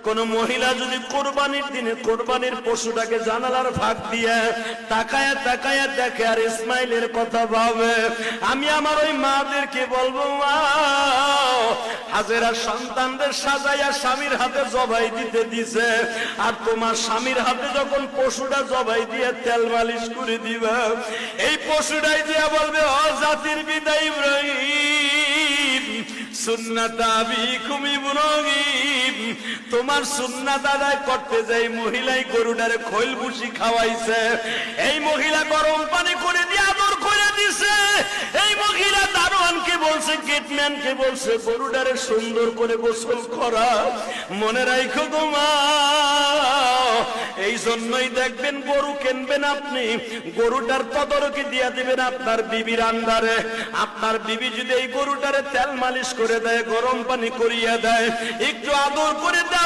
কোন মহিলা যদি কোরবানির দিনে কোরবানির পশুটাকে জানালার ফাঁক দিয়ে তাকায়া তাকায়া দেখে আর ইসমাইলের কথা ভাবে, আমি আমার ওই মাদেরকে বলবো, মা হাজেরা সন্তানদের সাজাইয়া স্বামীর হাতে জবাই দিতে দিছে, আর তোমার স্বামীর হাতে যখন পশুটা জবাই দিয়ে তেল মালিশ করে দিবা, এই পশুটাই দিয়া বলবে, ও জাতির পিতা ইব্রাহিম, সুন্নাত আবিকুম ইব্রাহিম, তোমার সুন্নাত আদায় করতে যাই মহিলাই গরুটারে খৈল ভুসি খাওয়াইছে, এই মহিলা গরম পানি করে দিয়ে আদর করে দিছে, এই মহিলা দারোয়ানকে বলছে, গেটম্যানকে বলছে গরুটারে সুন্দর করে গোসল করা। মনে রাখো তোমার, এই জন্যই দেখবেন গরু কিনবেন আপনি, গরুটার তদারকি দিয়ে দিবেন আপনার বিবির আন্ডারে। আপনার বিবি যদি এই গরুটারে তেল মালিশ করে দেয়, গরম পানি করিয়ে দেয়, একটু আদর করে দেয়,